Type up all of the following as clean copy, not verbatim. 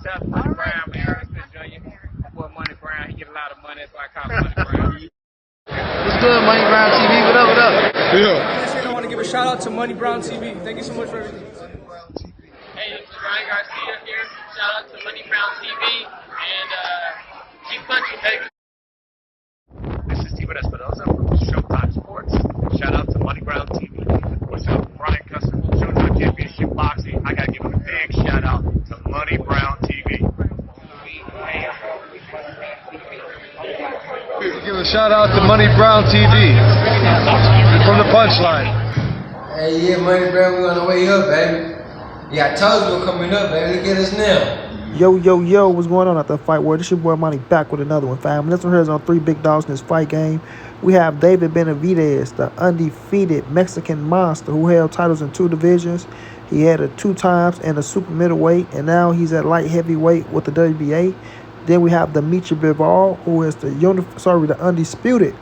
Shout out to Money Brown, man. Respect Junior. Boy, Money Brown, he get a lot of money, that's why I call him Money Brown. What's good, Money Brown TV? What up, what up? Yeah. I want to give a shout out to Money Brown TV. Thank you so much for everything. Hey, this is Ryan Garcia here. Shout out to Money Brown TV and keep punching, baby. This is Steven Espinosa from Showtime Sports. Shout out to Money Brown TV. What's up, Brian Custer from Showtime Championship Boxing. I gotta give a big shout out to Money Brown TV. Give a shout out to Money Brown TV from the punchline. Hey, yeah, Money Brown, we on the way up, baby. Yeah, I told you we're coming up, baby. Look at us now. Yo, what's going on at the Fight World? This your boy Money back with another one, fam. This one here is on 3 big dogs in this fight game. We have David Benavidez, the undefeated Mexican monster who held titles in 2 divisions. He had it 2 times in the super middleweight, and now he's at light heavyweight with the WBA. Then we have Bivol, who is the undisputed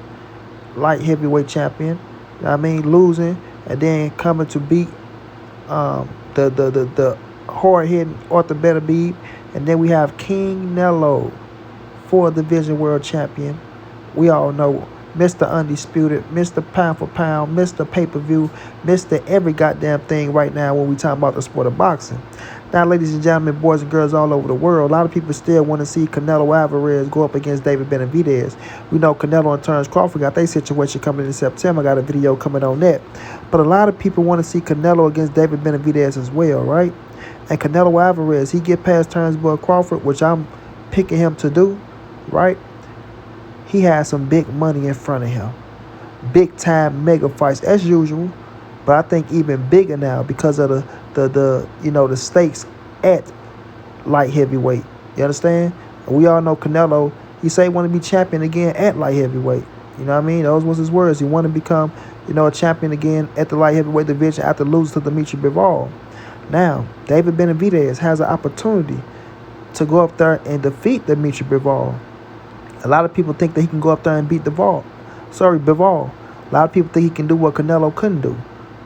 light heavyweight champion. You know what I mean, losing and then coming to beat the hard-hitting Arthur Benavidez. And then we have Canelo, 4th-division world champion. We all know Mr. Undisputed, Mr. Pound for Pound, Mr. Pay-Per-View, Mr. every goddamn thing right now when we talk about the sport of boxing. Now, ladies and gentlemen, boys and girls all over the world, a lot of people still want to see Canelo Alvarez go up against David Benavidez. We know Canelo and Terence Crawford got their situation coming in September. I got a video coming on that. But a lot of people want to see Canelo against David Benavidez as well, right? And Canelo Alvarez, he get past Terence Crawford, which I'm picking him to do, right? He has some big money in front of him. Big time mega fights as usual. But I think even bigger now because of the stakes at light heavyweight. You understand? And we all know Canelo, he say he want to be champion again at light heavyweight. You know what I mean? Those was his words. He want to become, a champion again at the light heavyweight division after losing to Bivol. Now, David Benavidez has an opportunity to go up there and defeat Bivol. A lot of people think that he can go up there and beat Bivol. A lot of people think he can do what Canelo couldn't do.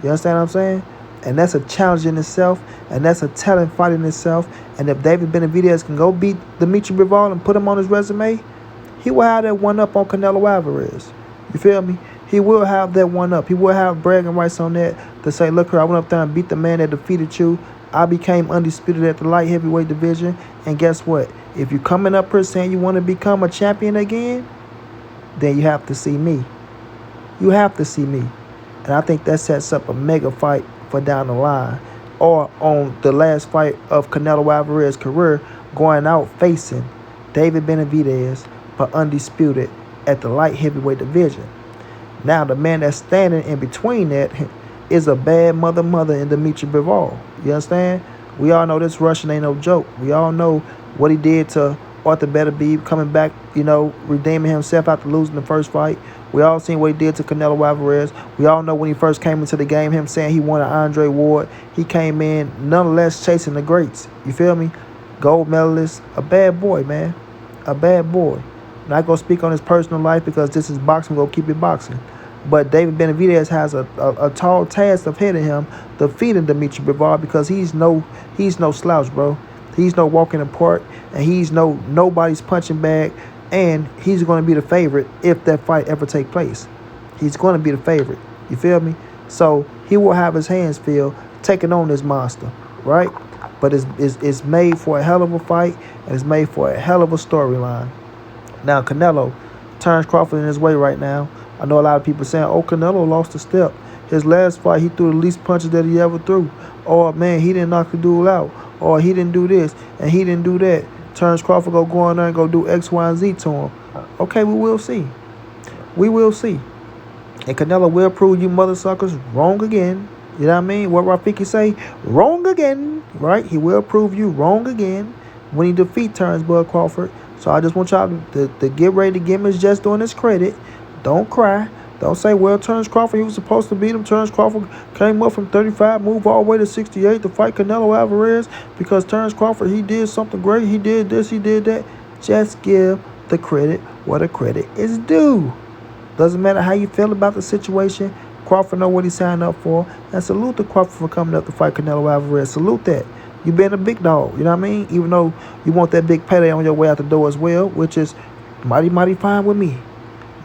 You understand what I'm saying? And that's a challenge in itself, and that's a talent fight in itself. And if David Benavidez can go beat Bivol and put him on his resume, he will have that one up on Canelo Alvarez. You feel me? He will have that one up. He will have bragging rights on that to say, look here, I went up there and beat the man that defeated you. I became undisputed at the light heavyweight division. And guess what? If you're coming up here saying you want to become a champion again, then you have to see me. You have to see me. And I think that sets up a mega fight for down the line. Or on the last fight of Canelo Alvarez's career, going out facing David Benavidez for undisputed at the light heavyweight division. Now, the man that's standing in between that is a bad mother in Bivol. You understand? We all know this Russian ain't no joke. We all know what he did to Arthur Benavidez, coming back, redeeming himself after losing the first fight. We all seen what he did to Canelo Alvarez. We all know when he first came into the game, him saying he wanted Andre Ward. He came in nonetheless chasing the greats. You feel me? Gold medalist. A bad boy, man. A bad boy. Not going to speak on his personal life because this is boxing. We're going to keep it boxing. But David Benavidez has a tall task of hitting him, defeating Bivol, because he's no slouch, bro. He's no walk in the park, and he's nobody's punching bag, and he's going to be the favorite if that fight ever take place. He's going to be the favorite. You feel me? So he will have his hands filled taking on this monster, right? But it's made for a hell of a fight, and it's made for a hell of a storyline. Now, Canelo turns Crawford in his way right now. I know a lot of people saying, oh, Canelo lost a step. His last fight, he threw the least punches that he ever threw. Or, man, he didn't knock the dude out. Or he didn't do this, and he didn't do that. Terence Crawford go in there and go do X, Y, and Z to him. Okay, we will see. We will see. And Canelo will prove you mother suckers wrong again. You know what I mean? What Rafiki say? Wrong again. Right? He will prove you wrong again when he defeat Terence Crawford. So I just want y'all to get ready to give him his just doing his credit. Don't cry. Don't say, well, Terence Crawford, he was supposed to beat him. Terence Crawford came up from 35, moved all the way to 68 to fight Canelo Alvarez because Terence Crawford, he did something great. He did this, he did that. Just give the credit where the credit is due. Doesn't matter how you feel about the situation. Crawford know what he signed up for. And salute to Crawford for coming up to fight Canelo Alvarez. Salute that. You being a big dog, you know what I mean? Even though you want that big payday on your way out the door as well, which is mighty, mighty fine with me.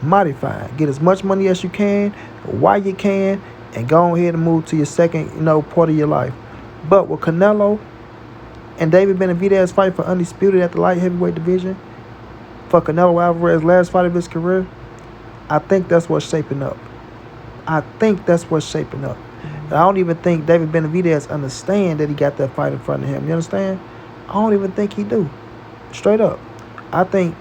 Mighty fine. Get as much money as you can, while you can, and go ahead and move to your second, part of your life. But with Canelo and David Benavidez fight for Undisputed at the light heavyweight division, for Canelo Alvarez's last fight of his career, I think that's what's shaping up. I think that's what's shaping up. And I don't even think David Benavidez understand that he got that fight in front of him. You understand? I don't even think he do. Straight up. I think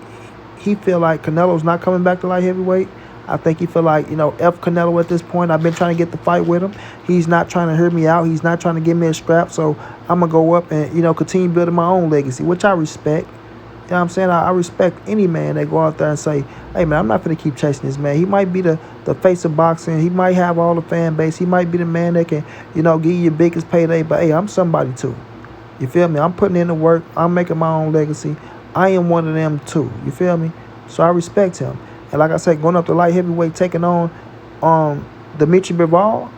he feel like Canelo's not coming back to light heavyweight. I think he feel like, F Canelo at this point. I've been trying to get the fight with him. He's not trying to hear me out. He's not trying to give me a scrap. So I'm going to go up and, continue building my own legacy, which I respect. You know what I'm saying? I respect any man that go out there and say, hey, man, I'm not going to keep chasing this man. He might be the face of boxing. He might have all the fan base. He might be the man that can, give you your biggest payday. But, hey, I'm somebody too. You feel me? I'm putting in the work. I'm making my own legacy. I am one of them too. You feel me? So I respect him. And like I said, going up to light heavyweight, taking on Dimitri Bivol,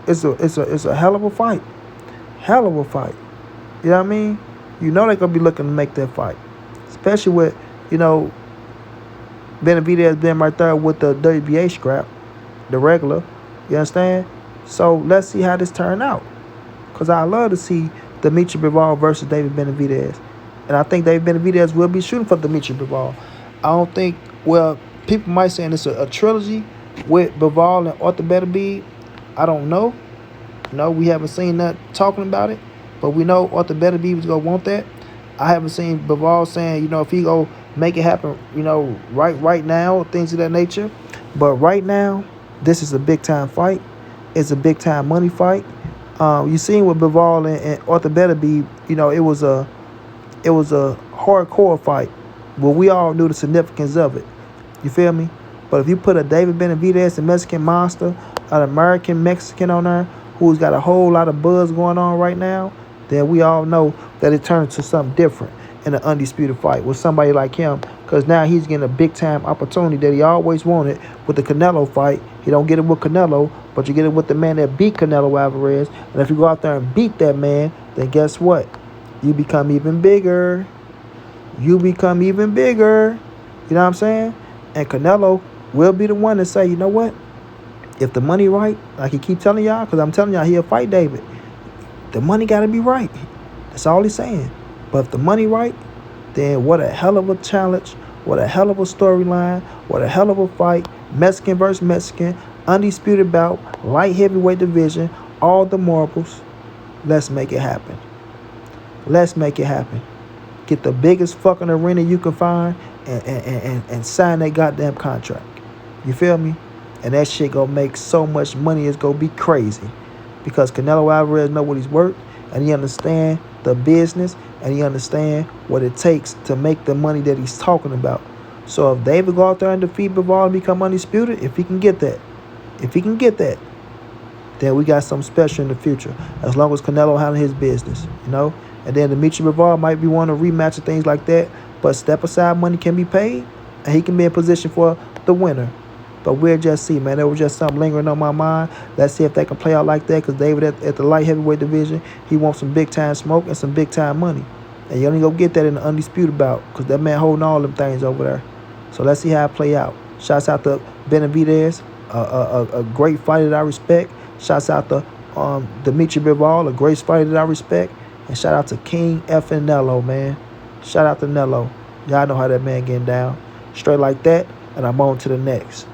it's a hell of a fight. Hell of a fight. You know what I mean? They're going to be looking to make that fight. Especially with, Benavidez being right there with the WBA scrap, the regular. You understand? So let's see how this turn out. Because I love to see Dimitri Bivol versus David Benavidez. And I think David Benavidez will be shooting for Dimitri Bivol. I don't think, people might say it's a trilogy with Bivol and Arthur Benavidez. I don't know. We haven't seen that talking about it. But we know Arthur Benavidez was going to want that. I haven't seen Bivol saying, if he go make it happen, right now, things of that nature. But right now, this is a big-time fight. It's a big-time money fight. You seen with Bivol and Arthur Benavidez, it was a hardcore fight. But we all knew the significance of it. You feel me? But if you put a David Benavidez, a Mexican monster, an American Mexican on there who's got a whole lot of buzz going on right now, then we all know that it turns to something different in an undisputed fight with somebody like him, because now he's getting a big-time opportunity that he always wanted with the Canelo fight. He don't get it with Canelo, but you get it with the man that beat Canelo Alvarez. And if you go out there and beat that man, then guess what? You become even bigger. You become even bigger. You know what I'm saying? And Canelo will be the one to say, you know what? If the money right, like he keep telling y'all, because I'm telling y'all he'll fight David. The money got to be right. That's all he's saying. But if the money right, then what a hell of a challenge. What a hell of a storyline. What a hell of a fight. Mexican versus Mexican. Undisputed bout. Light heavyweight division. All the marbles. Let's make it happen. Let's make it happen. Get the biggest fucking arena you can find and sign that goddamn contract. You feel me? And that shit gonna make so much money, it's gonna be crazy. Because Canelo Alvarez know what he's worth, and he understand the business, and he understand what it takes to make the money that he's talking about. So if David go out there and defeat Bivol and become undisputed, if he can get that, then we got something special in the future. As long as Canelo handle his business, And then Dimitri Bivol might be wanting to rematch and things like that, but step aside money can be paid, and he can be in position for the winner. But we'll just see, man. It was just something lingering on my mind. Let's see if they can play out like that, because David at the light heavyweight division, he wants some big-time smoke and some big-time money. And you only go get that in the undisputed bout, because that man holding all them things over there. So let's see how it play out. Shouts out to Benavidez, a great fighter that I respect. Shouts out to Dimitri Bivol, a great fighter that I respect. And shout out to King effing Nello, man. Shout out to Nello. Y'all know how that man getting down. Straight like that, and I'm on to the next.